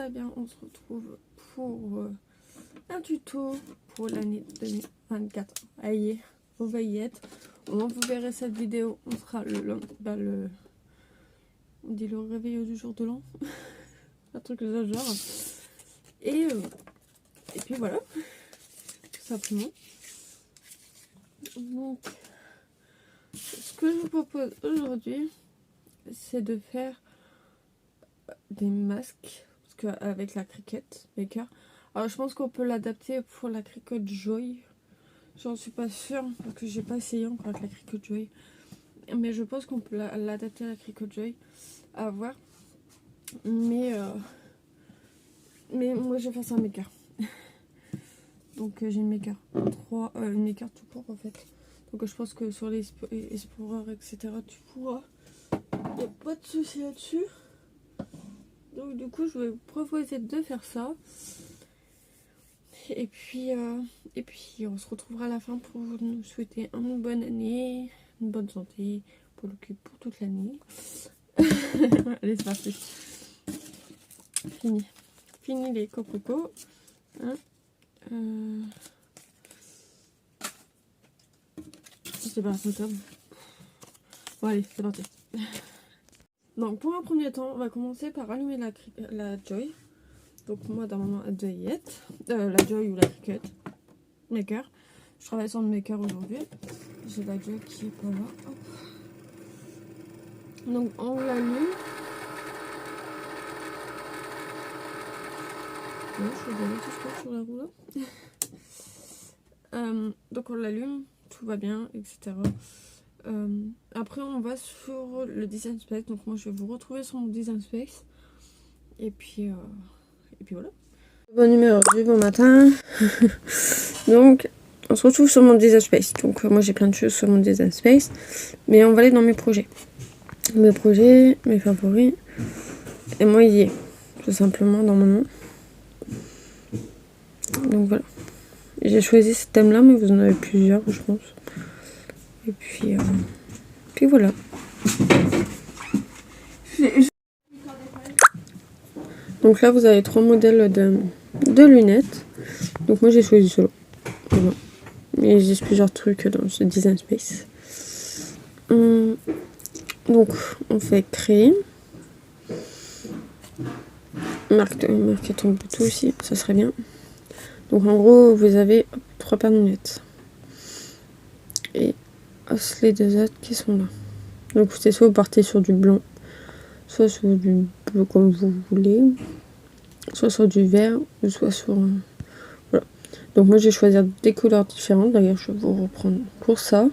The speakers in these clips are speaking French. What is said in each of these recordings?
allez bien, on se retrouve pour un tuto pour l'année 2024. Allez, on va y être. Au moment où vous verrez cette vidéo, on sera on dit le réveil du jour de l'an. Un truc de ce genre. Et puis voilà, tout simplement. Donc, ce que je vous propose aujourd'hui, c'est de faire des masques, parce qu'avec la Cricut Maker. Alors je pense qu'on peut l'adapter pour la Cricut Joy. J'en suis pas sûre, parce que j'ai pas essayé encore avec la Cricut Joy. Mais je pense qu'on peut l'adapter à la Cricut Joy, à voir. Mais moi je vais faire ça en Maker. Donc j'ai une Maker 3, une Maker tout court en fait. Donc je pense que sur les Explorer, etc. tu pourras. Il n'y a pas de souci là-dessus. Donc du coup je vais vous proposer de faire ça. Et puis on se retrouvera à la fin pour nous souhaiter une bonne année, une bonne santé, pour le cul pour toute l'année. Allez c'est parti. Fini les cococos. Hein, c'est pas table. Bon allez c'est parti. Donc pour un premier temps on va commencer par allumer la Joy. Donc moi dans mon œillette, la Joy ou la Cricut Maker. Je travaille sur le Maker aujourd'hui. J'ai la Joy qui est pas là. Hop. Donc on l'allume. Je vais donner tout ce sur la roue là. Donc on l'allume, tout va bien, etc. Après on va sur le Design Space. Donc moi je vais vous retrouver sur mon Design Space. Et puis voilà. Bonne humeur du bon matin. Donc on se retrouve sur mon Design Space. Donc moi j'ai plein de choses sur mon Design Space. Mais on va aller dans mes projets. Mes projets, mes favoris. Et moi il y est. Tout simplement dans mon nom. Donc voilà. J'ai choisi ce thème là, mais vous en avez plusieurs je pense. Et puis voilà. Donc là vous avez 3 modèles de lunettes. Donc moi j'ai choisi cela. Voilà. Et j'ai plusieurs trucs dans ce Design Space. Donc on fait créer. Marquer ton bouton aussi, ça serait bien. Donc en gros vous avez 3 paires de lunettes. Et les 2 autres qui sont là. Donc c'est soit vous partez sur du blanc, soit sur du bleu comme vous voulez, soit sur du vert, ou soit sur... voilà. Donc moi j'ai choisi des couleurs différentes, d'ailleurs je vais vous reprendre pour ça.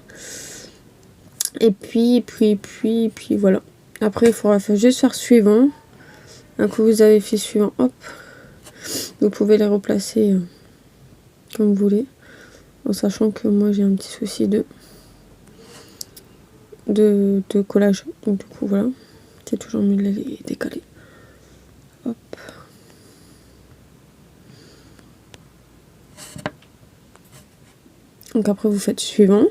Et puis voilà. Après il faudra juste faire suivant. Un coup vous avez fait suivant, hop, vous pouvez les replacer comme vous voulez. En sachant que moi j'ai un petit souci de collage. Donc du coup voilà. C'est toujours mieux de les décaler. Hop. Donc après vous faites suivant.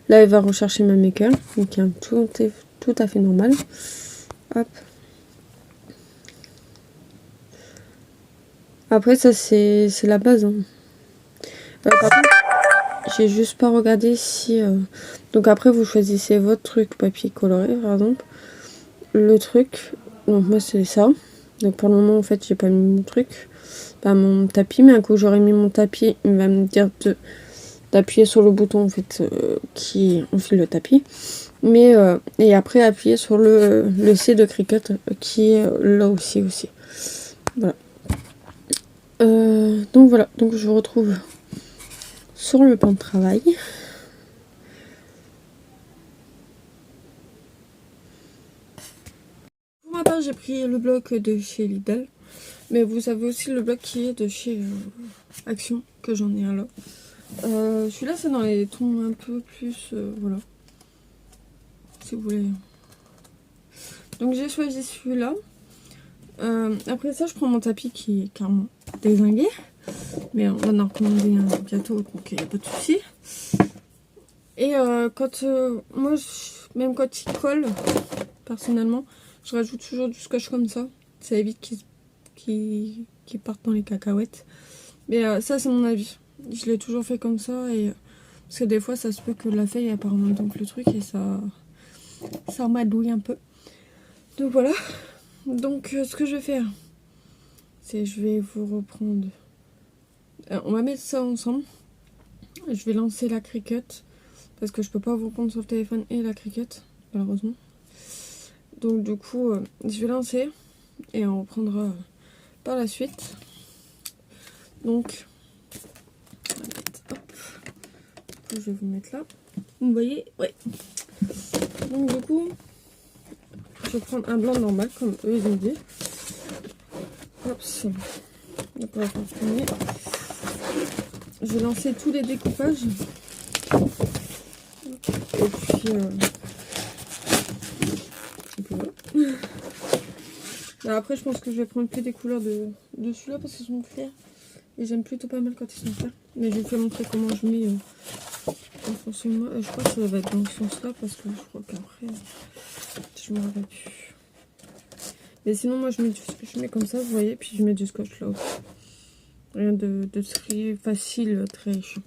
Là elle va rechercher ma Maker. Donc tout est tout à fait normal. Hop. Après ça c'est la base. Hein. Par contre, j'ai juste pas regardé si... Donc après vous choisissez votre truc papier coloré par exemple. Le truc, donc moi c'est ça. Donc pour le moment en fait j'ai pas mis mon truc. Pas mon tapis, mais un coup j'aurais mis mon tapis, il va me dire d'appuyer sur le bouton en fait qui enfile le tapis. Mais et après appuyer sur le C de Cricut qui est là aussi. Voilà. Donc voilà, donc je vous retrouve sur le plan de travail. Pour ma part, j'ai pris le bloc de chez Lidl, mais vous avez aussi le bloc qui est de chez Action, que j'en ai un là. Celui-là, c'est dans les tons un peu plus, voilà, si vous voulez. Donc j'ai choisi celui-là. Après ça, je prends mon tapis qui est carrément dézingué. Mais on va en recommander un bientôt, donc il n'y a pas de souci. Et quand moi, même quand il colle, personnellement, je rajoute toujours du scotch comme ça. Ça évite qu'il qui partent dans les cacahuètes. Mais ça c'est mon avis. Je l'ai toujours fait comme ça et parce que des fois ça se peut que la feuille elle part en même temps que le truc et ça m'adouille un peu. Donc voilà. Donc ce que je vais faire, c'est je vais vous reprendre. On va mettre ça ensemble. Je vais lancer la Cricut parce que je peux pas vous prendre sur le téléphone et la Cricut malheureusement. Donc du coup je vais lancer et on reprendra par la suite. Donc hop, je vais vous mettre là. Vous voyez, ouais. Donc du coup, je vais prendre un blanc normal comme eux ils ont dit. Hop, donc on va faire tourner. Je vais lancer tous les découpages. Et puis voilà. Après je pense que je vais prendre plus des couleurs de celui-là parce qu'ils sont clairs. Et j'aime plutôt pas mal quand ils sont clairs. Mais je vais vous montrer comment je mets en fonction de moi. Je crois que ça va être dans ce sens-là parce que je crois qu'après je me rappelle plus. Mais sinon moi je mets comme ça, vous voyez, puis je mets du scotch là. Rien de très facile, très chiant.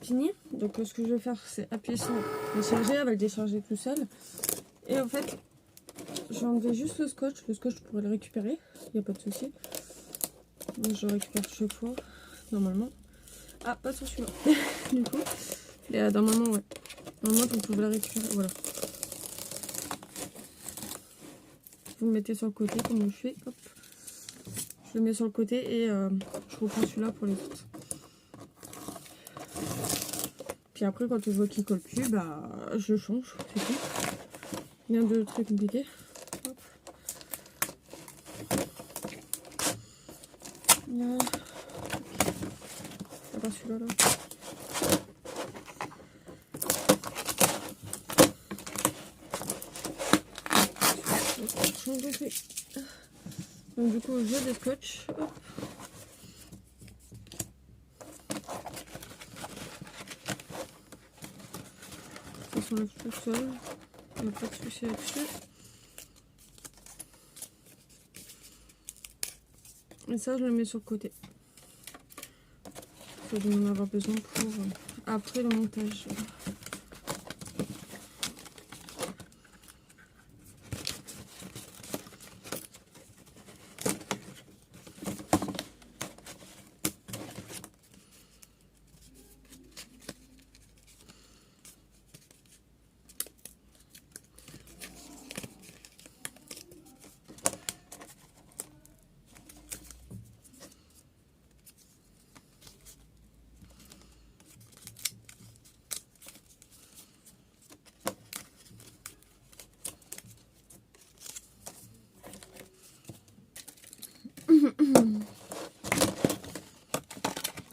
Fini. Donc ce que je vais faire c'est appuyer sur décharger, elle va le décharger tout seul. Et en fait je vais enlever juste le scotch je pourrais le récupérer, il n'y a pas de souci. Moi je le récupère chaque fois normalement. Ah pas sur celui-là du coup. Et normalement ouais. Normalement vous pouvez le récupérer, voilà. Vous le mettez sur le côté comme je fais, hop. Je le mets sur le côté et je reprends celui-là pour les autres. Puis après quand je vois qu'il colle plus, bah je change, c'est tout. Rien de très compliqué. Hop. Là. Ah pas celui-là là. Donc du coup je descotch. Hop. Ça s'enlève tout seul. Il n'y a pas de souci là-dessus. Et ça je le mets sur le côté. Je vais en avoir besoin pour après le montage.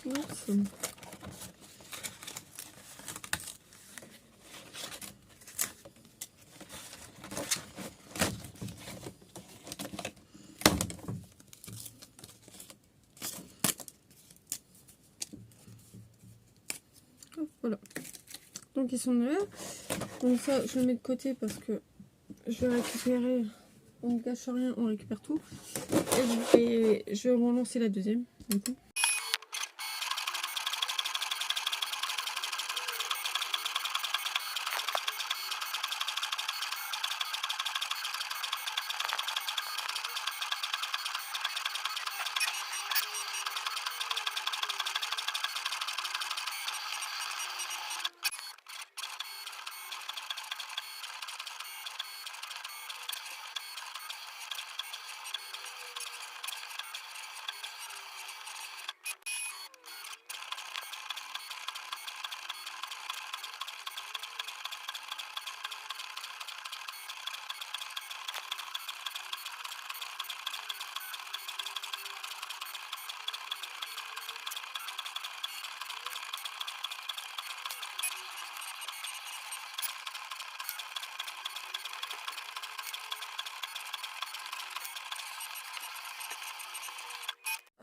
Merci. Voilà. Donc ils sont là. Donc ça je le mets de côté parce que je vais récupérer. On ne cache rien, on récupère tout. Et je vais relancer la deuxième du coup.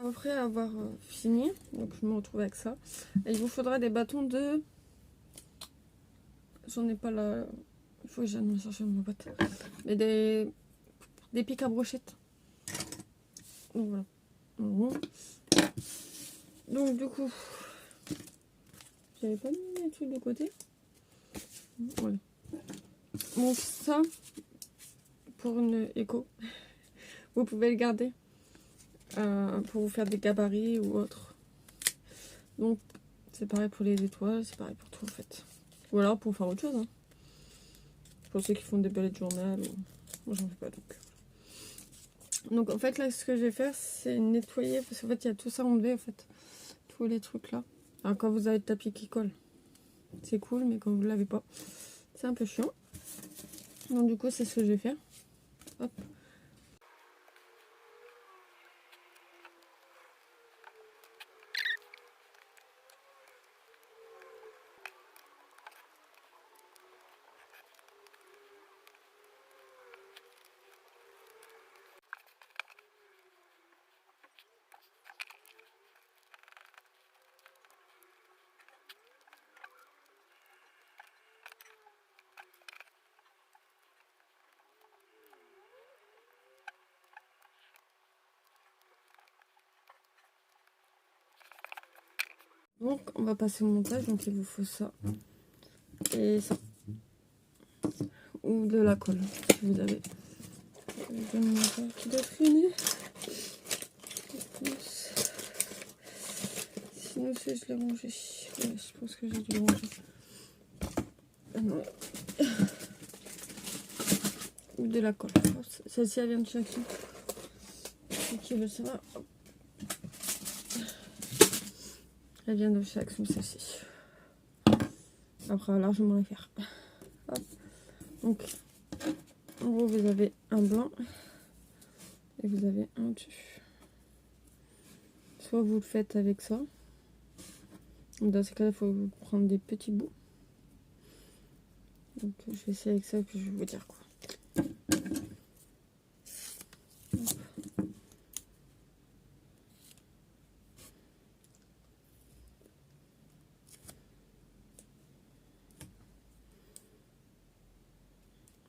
Après avoir fini, donc je me retrouve avec ça. Et il vous faudra des bâtons de j'en ai pas là. Il faut que j'aille me chercher mon pote. Mais des pics à brochettes. Donc voilà. Bon. Donc du coup, j'avais pas mis les trucs de côté. Voilà. Bon, ça, pour une écho, vous pouvez le garder pour vous faire des gabarits ou autre. Donc, c'est pareil pour les étoiles, c'est pareil pour tout en fait. Ou alors pour faire autre chose. Hein. Pour ceux qui font des bullet journal. Ou... Moi, j'en fais pas donc. Donc, en fait, là, ce que je vais faire, c'est nettoyer. Parce qu'en fait, il y a tout ça enlevé, en fait. Tous les trucs là. Alors, quand vous avez le tapis qui colle, c'est cool, mais quand vous l'avez pas, c'est un peu chiant. Donc, du coup, c'est ce que je vais faire. Hop. Donc, on va passer au montage. Donc, il vous faut ça et ça. Ou de la colle, si vous avez. Je donne mon père qui doit traîner. Sinon, je l'ai rangé. Ouais, je pense que j'ai dû le ranger. Ah non. Ou de la colle. Celle-ci, elle vient de chez Action. Ceux qui veulent savoir. Elle vient de chez Action, celle-ci. Après, largement les faire. Hop. Donc, en gros, vous avez un blanc et vous avez un dessus. Soit vous le faites avec ça. Dans ces cas-là, il faut prendre des petits bouts. Donc, je vais essayer avec ça, puis je vais vous dire quoi.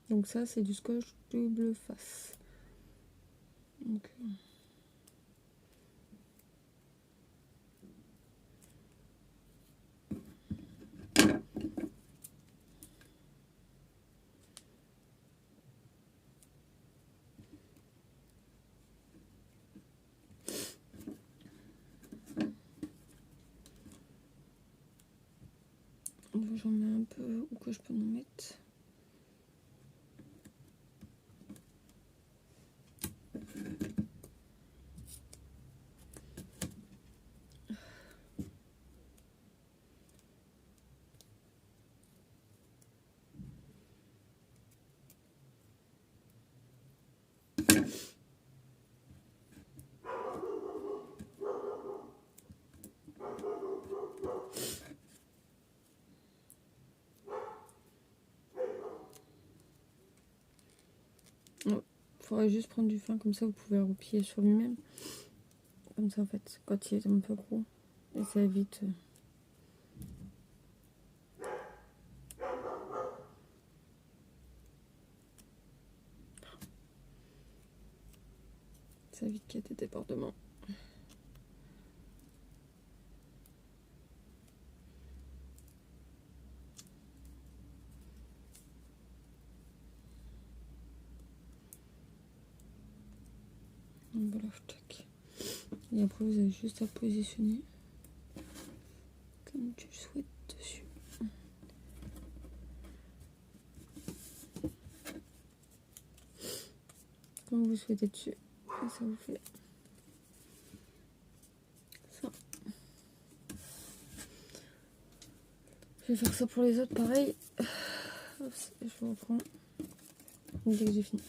Donc ça, c'est du scotch double face. Donc, j'en mets un peu où que je peux en mettre. Il faudrait juste prendre du fin, comme ça vous pouvez replier sur lui-même. Comme ça en fait, quand il est un peu gros. Et ça évite... Ça évite qu'il y ait des débordements. Donc voilà, tac. Et après vous avez juste à positionner comme tu le souhaites dessus. Comme vous souhaitez dessus. Et ça vous fait ça. Je vais faire ça pour les autres pareil. Je vous reprends dès que j'ai fini.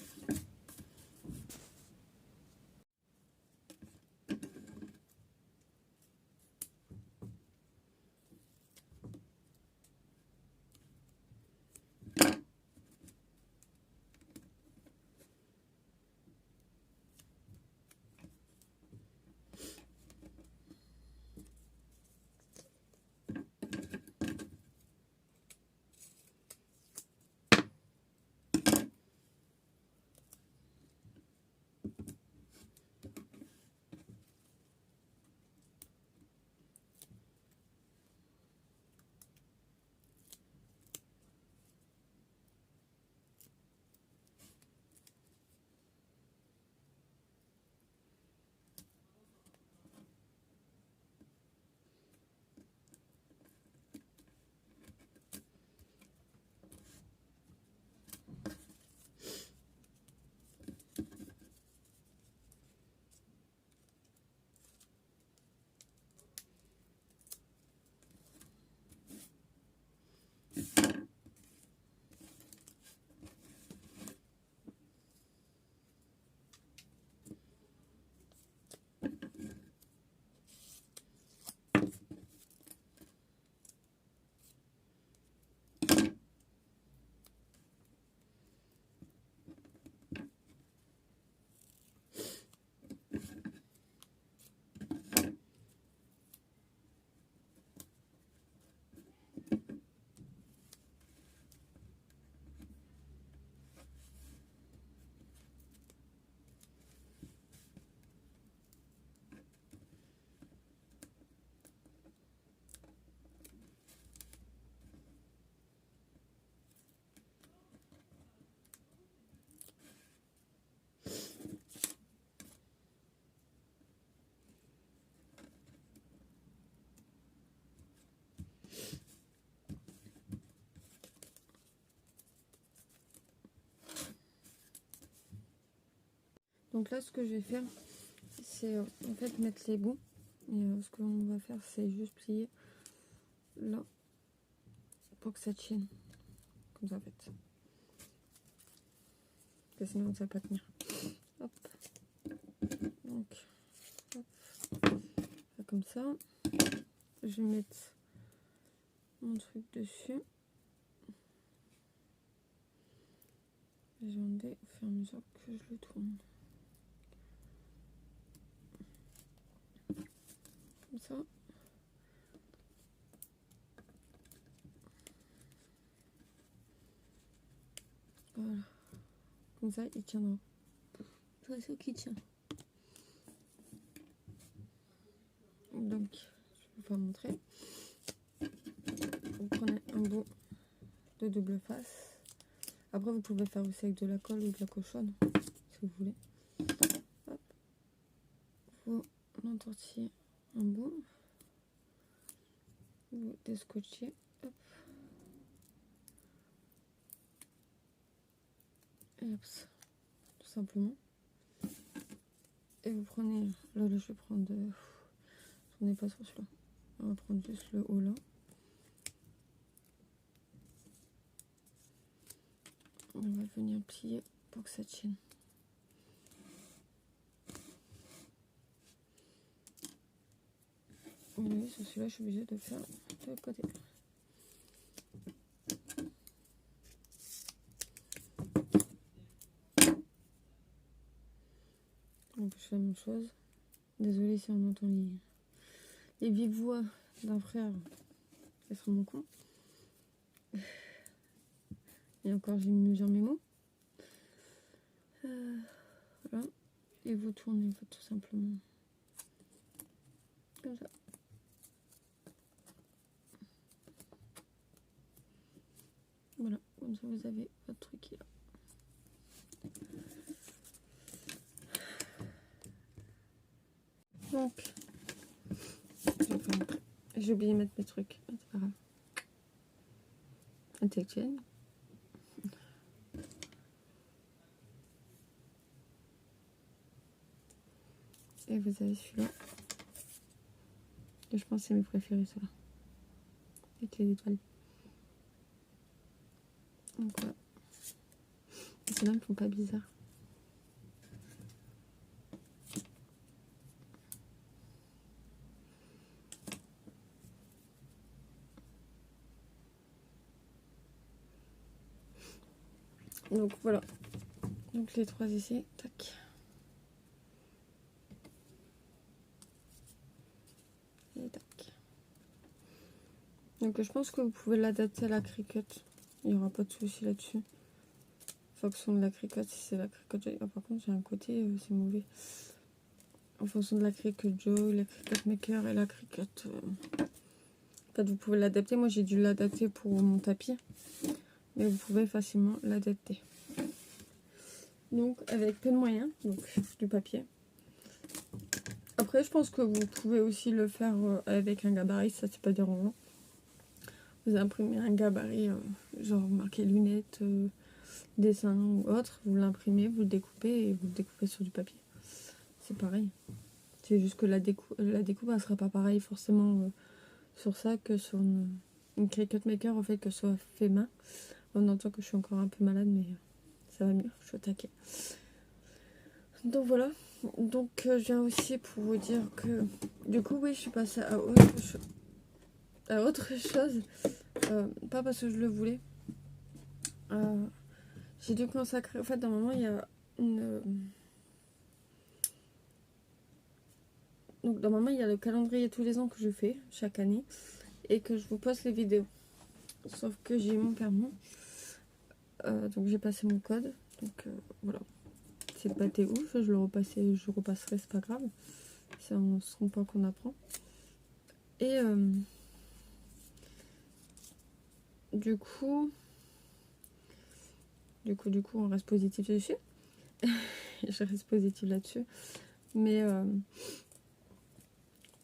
Donc là, ce que je vais faire, c'est en fait mettre les bouts. Et ce qu'on va faire, c'est juste plier là pour que ça tienne. Comme ça, en fait. Parce que sinon, ça va pas tenir. Hop. Donc, hop. Comme ça. Je vais mettre mon truc dessus. Et j'en vais au fur et à mesure que je le tourne. Comme ça. Voilà. Comme ça, il tiendra. C'est ça qui tient. Donc, je vais vous faire montrer. Vous prenez un bout de double face. Après, vous pouvez faire aussi avec de la colle ou de la cochonne, si vous voulez. Hop. Vous entortillez un bout. Vous descotchez. Hop. Et hop, tout simplement. Et vous prenez, là je vais prendre, on n'est pas sur celui-là. On va prendre juste le haut là. On va venir plier pour que ça tienne. Oui, sur celui-là, je suis obligée de faire de l'autre côté. Donc, je fais la même chose. Désolée si on entend les vives voix d'un frère. Ça sera mon con. Et encore, j'ai mesure mes mots. Voilà. Et vous tournez en fait, tout simplement. Comme ça. Voilà, comme ça vous avez votre truc qui est là. Donc, j'ai oublié de mettre mes trucs. C'est pas grave. Intellectuel. Et vous avez celui-là. Et je pense que c'est mes préférés, ceux-là. Avec les étoiles. Donc voilà. Et ceux-là ne font pas bizarre. Donc voilà. Donc les trois essais. Tac. Et tac. Donc je pense que vous pouvez l'adapter à la Cricut. Il n'y aura pas de souci là-dessus. En fonction de la Cricut, si c'est la Cricut. Ah, par contre, j'ai un côté, c'est mauvais. En fonction de la Cricut Joe, la Cricut Maker et la Cricut. En fait, vous pouvez l'adapter. Moi, j'ai dû l'adapter pour mon tapis. Mais vous pouvez facilement l'adapter. Donc, avec peu de moyens. Donc, du papier. Après, je pense que vous pouvez aussi le faire avec un gabarit. Ça, c'est pas dérangeant. Vous imprimez un gabarit, genre marqué lunettes, dessin ou autre. Vous l'imprimez, vous le découpez et vous le découpez sur du papier. C'est pareil. C'est juste que la découpe ne sera pas pareille forcément sur ça que sur une Cricut Maker, en fait, que ce soit fait main. On entend que je suis encore un peu malade, mais ça va mieux, je suis au taquet. Donc voilà. Donc je viens aussi pour vous dire que du coup, oui, je suis passée à autre chose. Pas parce que je le voulais. J'ai dû consacrer. En fait, normalement, il y a une. Donc normalement il y a le calendrier tous les ans que je fais chaque année et que je vous poste les vidéos. Sauf que j'ai eu mon permis, donc j'ai passé mon code, donc voilà. C'est pas été ouf, je repasserai, c'est pas grave. C'est en se trompant qu'on apprend. Et du coup on reste positif dessus. Je reste positive là-dessus. Mais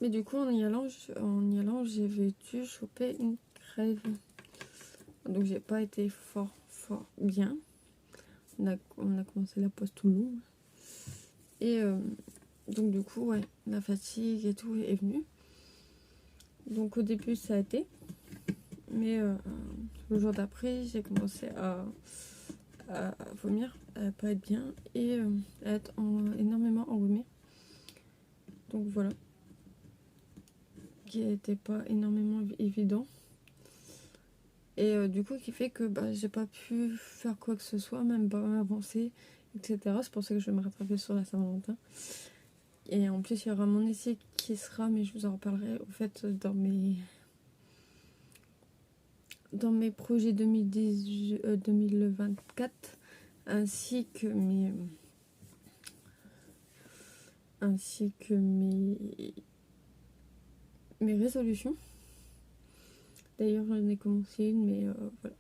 du coup en y allant j'avais dû choper une crève. Donc j'ai pas été fort bien. On a commencé la pause tout le long. Et donc du coup, ouais, la fatigue et tout est venue. Donc au début, ça a été. Mais le jour d'après, j'ai commencé à vomir, à pas être bien et à être énormément enrhumée. Donc voilà. Qui n'était pas énormément évident. Et du coup, qui fait que j'ai pas pu faire quoi que ce soit, même pas avancer, etc. C'est pour ça que je vais me rattraper sur la Saint-Valentin. Et en plus, il y aura mon essai qui sera, mais je vous en reparlerai au fait dans mes projets 2024, ainsi que mes résolutions. D'ailleurs, j'en ai commencé une, mais voilà.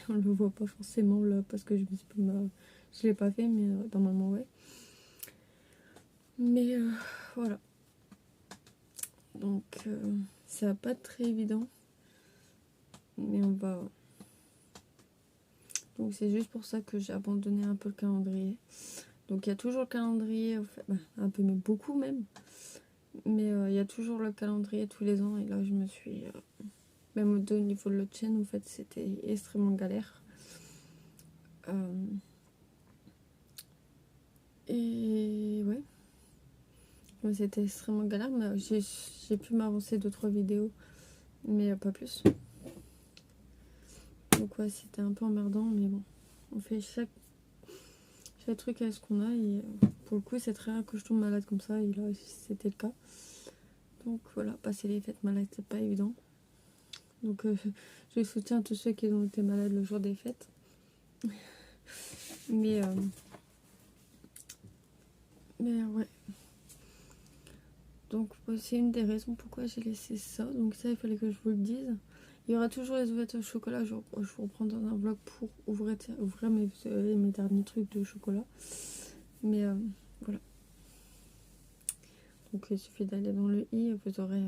On le voit pas forcément là parce que je l'ai pas fait, mais normalement ouais. Mais voilà. Donc ça va pas être très évident, mais on va. Donc c'est juste pour ça que j'ai abandonné un peu le calendrier. Donc il y a toujours le calendrier, un peu, mais beaucoup même. Mais il y a toujours le calendrier tous les ans et là je me suis même au niveau de l'autre chaîne, en fait, c'était extrêmement galère. Et ouais, c'était extrêmement galère, mais j'ai pu m'avancer 2-3 vidéos, mais pas plus. Donc ouais, c'était un peu emmerdant, mais bon, on fait chaque truc avec ce qu'on a, et pour le coup, c'est très rare que je tombe malade comme ça, et là, c'était le cas. Donc voilà, passer les fêtes malades, c'est pas évident. Donc je soutiens tous ceux qui ont été malades le jour des fêtes. Mais ouais. Donc c'est une des raisons pourquoi j'ai laissé ça. Donc ça, il fallait que je vous le dise. Il y aura toujours les ouvertures de chocolat. Je vous reprends dans un vlog pour ouvrir mes derniers trucs de chocolat. Mais voilà. Donc il suffit d'aller dans le i, vous aurez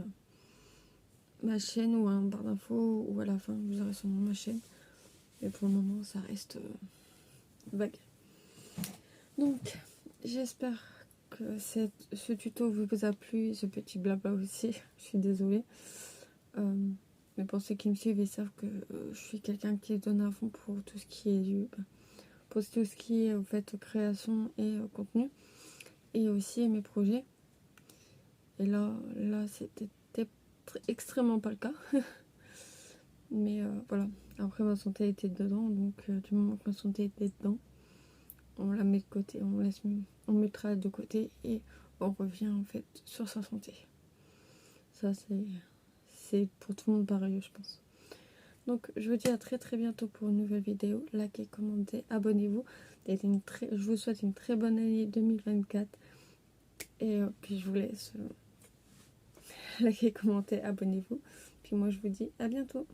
ma chaîne ou un barre d'infos, ou à la fin vous aurez sûrement ma chaîne. Mais pour le moment ça reste vague. Donc j'espère que ce tuto vous a plu, ce petit blabla aussi. Je suis désolée. Mais pour ceux qui me suivent, ils savent que je suis quelqu'un qui donne à fond pour tout ce qui est pour tout ce qui est en fait création et contenu, et aussi mes projets. Et là c'était extrêmement pas le cas. Mais voilà. Après, ma santé était dedans, donc du moment que ma santé était dedans, on la met de côté, on mettra de côté et on revient en fait sur sa santé. Ça c'est pour tout le monde pareil, je pense. Donc je vous dis à très très bientôt pour une nouvelle vidéo. Likez, commentez, abonnez-vous. Je vous souhaite une très bonne année 2024. Et puis je vous laisse liker, commenter, abonnez-vous. Puis moi je vous dis à bientôt.